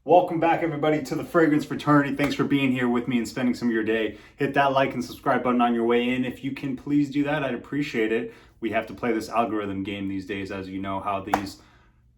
Welcome back, everybody, to the Fragrance Fraternity. Thanks for being here with me and spending some of your day. Hit that like and subscribe button on your way in. If you can please do that, I'd appreciate it. We have to play this algorithm game these days, as you know how these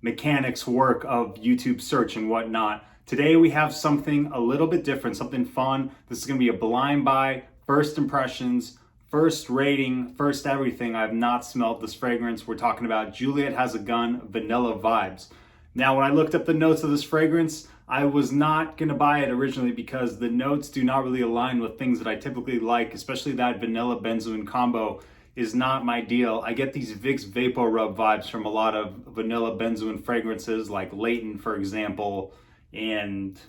mechanics work of YouTube search and whatnot. Today we have something a little bit different, something fun. This is going to be a blind buy, first impressions, first rating, first everything. I have not smelled this fragrance. We're talking about Juliette Has a Gun Vanilla Vibes. Now, when I looked up the notes of this fragrance, I was not going to buy it originally because the notes do not really align with things that I typically like, especially that vanilla benzoin combo is not my deal. I get these Vicks Vapor Rub vibes from a lot of vanilla benzoin fragrances like Layton, for example, and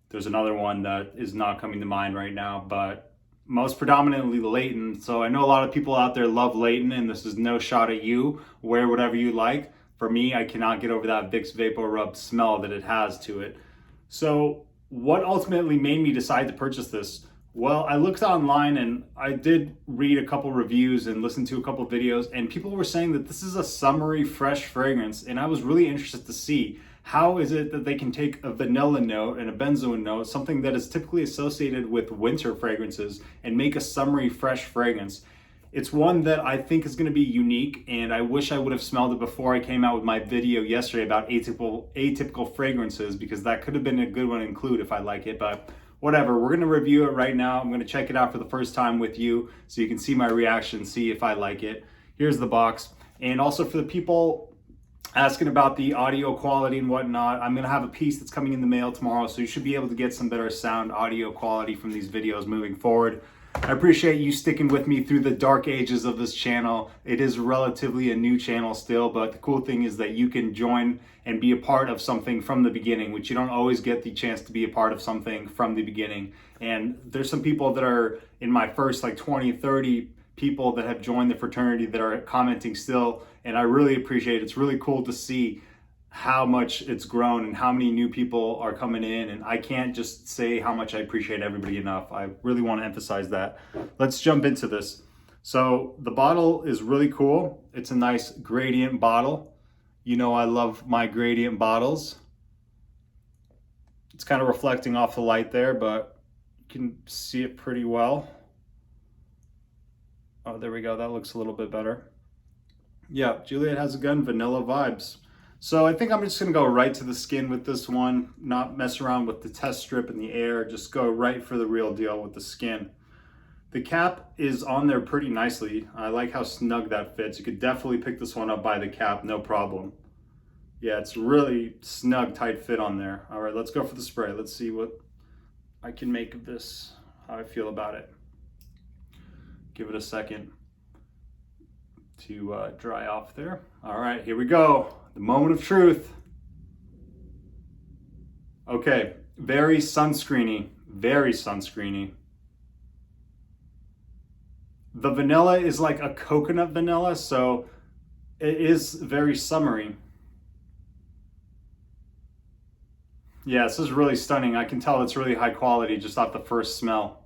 there's another one that is not coming to mind right now, but most predominantly Layton. So I know a lot of people out there love Layton, and this is no shot at you. Wear whatever you like. For me, I cannot get over that Vicks Vapor Rub smell that it has to it. So what ultimately made me decide to purchase this? Well, I looked online and I did read a couple reviews and listen to a couple videos, and people were saying that this is a summery, fresh fragrance. And I was really interested to see how is it that they can take a vanilla note and a benzoin note, something that is typically associated with winter fragrances, and make a summery, fresh fragrance. It's one that I think is going to be unique, and I wish I would have smelled it before I came out with my video yesterday about atypical fragrances, because that could have been a good one to include if I like it, but whatever. We're going to review it right now. I'm going to check it out for the first time with you so you can see my reaction, see if I like it. Here's the box. And also for the people asking about the audio quality and whatnot, I'm going to have a piece that's coming in the mail tomorrow, so you should be able to get some better sound audio quality from these videos moving forward. I appreciate you sticking with me through the dark ages of this channel. It is relatively a new channel still, but the cool thing is that you can join and be a part of something from the beginning, which you don't always get the chance to be a part of something from the beginning. And there's some people that are in my first like 20, 30 people that have joined the fraternity that are commenting still, and I really appreciate it. It's really cool to see how much it's grown and how many new people are coming in, and I can't just say how much I appreciate everybody enough. I really want to emphasize that. Let's jump into this. So the bottle is really cool. It's a nice gradient bottle. You know I love my gradient bottles. It's kind of reflecting off the light there, but you can see it pretty well. Oh, there we go. That looks a little bit better. Yeah, Juliette Has a Gun Vanilla Vibes. So I think I'm just going to go right to the skin with this one, not mess around with the test strip and the air, just go right for the real deal with the skin. The cap is on there pretty nicely. I like how snug that fits. You could definitely pick this one up by the cap, no problem. Yeah, it's really snug, tight fit on there. All right, let's go for the spray. Let's see what I can make of this, how I feel about it. Give it a second to dry off there. All right, here we go. The moment of truth. Okay, very sunscreeny, very sunscreeny. The vanilla is like a coconut vanilla, so it is very summery. Yeah, this is really stunning. I can tell it's really high quality just off the first smell.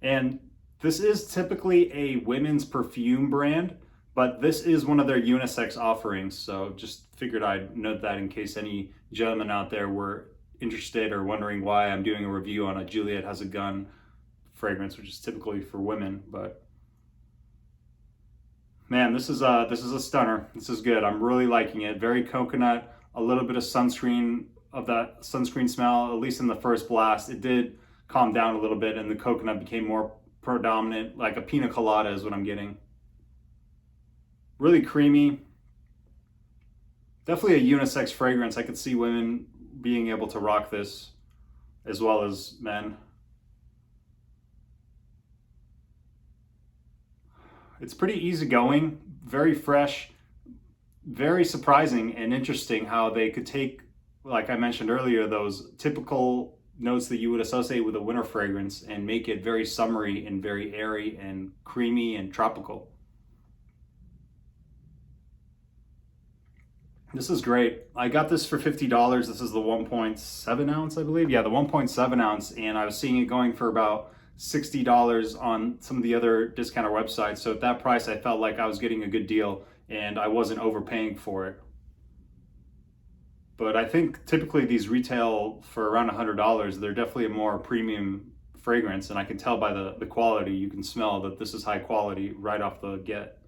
And this is typically a women's perfume brand, but this is one of their unisex offerings, so just figured I'd note that in case any gentlemen out there were interested or wondering why I'm doing a review on a Juliette Has a Gun fragrance, which is typically for women. But man, this is a stunner. This is good. I'm really liking it. Very coconut, a little bit of sunscreen, of that sunscreen smell, at least in the first blast. It did calm down a little bit and the coconut became more predominant, like a pina colada is what I'm getting. Really creamy. Definitely a unisex fragrance. I could see women being able to rock this as well as men. It's pretty easygoing, very fresh, very surprising and interesting how they could take, like I mentioned earlier, those typical notes that you would associate with a winter fragrance and make it very summery and very airy and creamy and tropical. This is great. I got this for $50. This is the 1.7 ounce, I believe. Yeah, the 1.7 ounce. And I was seeing it going for about $60 on some of the other discounter websites. So at that price, I felt like I was getting a good deal and I wasn't overpaying for it. But I think typically these retail for around $100. They're definitely a more premium fragrance, and I can tell by the quality. You can smell that this is high quality right off the get.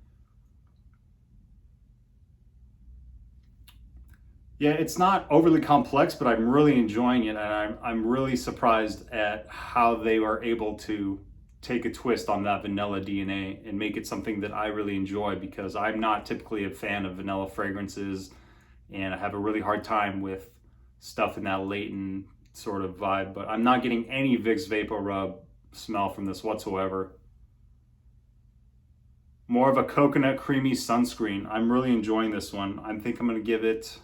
Yeah, it's not overly complex, but I'm really enjoying it, and I'm really surprised at how they were able to take a twist on that vanilla DNA and make it something that I really enjoy, because I'm not typically a fan of vanilla fragrances, and I have a really hard time with stuff in that latent sort of vibe. But I'm not getting any Vicks Vapor Rub smell from this whatsoever. More of a coconut creamy sunscreen. I'm really enjoying this one. I think I'm gonna give it,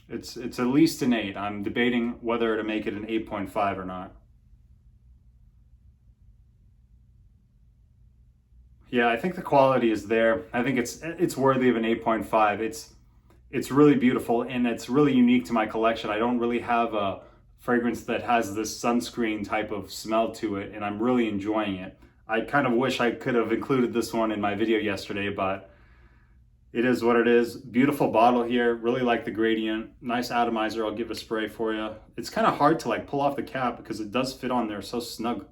it's at least an 8. I'm debating whether to make it an 8.5 or not. Yeah, I think the quality is there. I think it's worthy of an 8.5. It's really beautiful, and it's really unique to my collection. I don't really have a fragrance that has this sunscreen type of smell to it, and I'm really enjoying it. I kind of wish I could have included this one in my video yesterday, but it is what it is. Beautiful bottle here. Really like the gradient. Nice atomizer. I'll give a spray for you. It's kind of hard to like pull off the cap because it does fit on there so snug.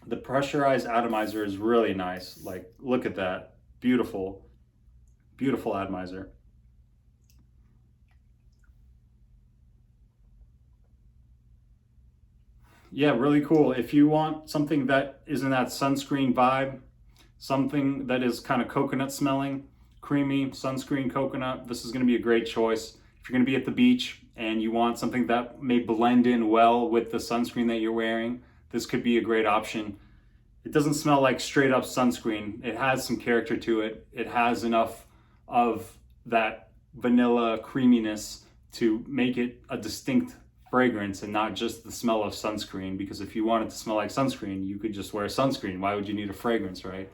The pressurized atomizer is really nice. Like, look at that. Beautiful, beautiful atomizer. Yeah, really cool. If you want something that isn't that sunscreen vibe, something that is kind of coconut smelling, creamy sunscreen coconut, this is going to be a great choice. If you're going to be at the beach and you want something that may blend in well with the sunscreen that you're wearing, this could be a great option. It doesn't smell like straight up sunscreen. It has some character to it. It has enough of that vanilla creaminess to make it a distinct fragrance and not just the smell of sunscreen. Because if you want it to smell like sunscreen, you could just wear sunscreen. Why would you need a fragrance, right?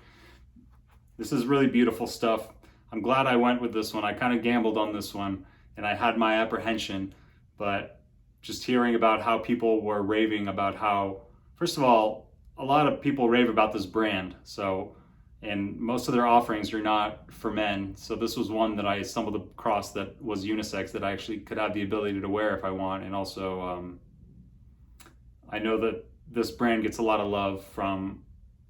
This is really beautiful stuff. I'm glad I went with this one. I kind of gambled on this one and I had my apprehension, but just hearing about how people were raving about how, first of all, a lot of people rave about this brand. So, and most of their offerings are not for men. So this was one that I stumbled across that was unisex, that I actually could have the ability to wear if I want. And also, I know that this brand gets a lot of love from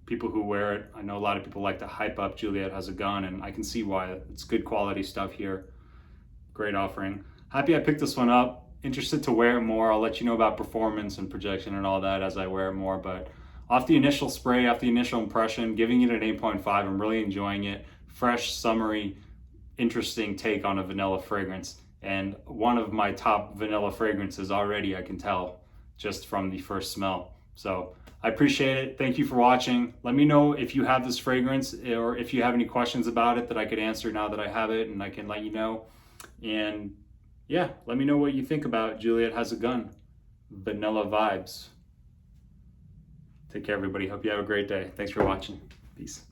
people who wear it. I know a lot of people like to hype up Juliette Has a Gun, and I can see why. It's good quality stuff here. Great offering. Happy I picked this one up. Interested to wear it more. I'll let you know about performance and projection and all that as I wear it more. But off the initial spray, off the initial impression, giving it an 8.5. I'm really enjoying it. Fresh, summery, interesting take on a vanilla fragrance. And one of my top vanilla fragrances already, I can tell, just from the first smell. So I appreciate it. Thank you for watching. Let me know if you have this fragrance or if you have any questions about it that I could answer now that I have it, and I can let you know. And yeah, let me know what you think about Juliette Has a Gun. Vanilla vibes. Take care, everybody. Hope you have a great day. Thanks for watching. Peace.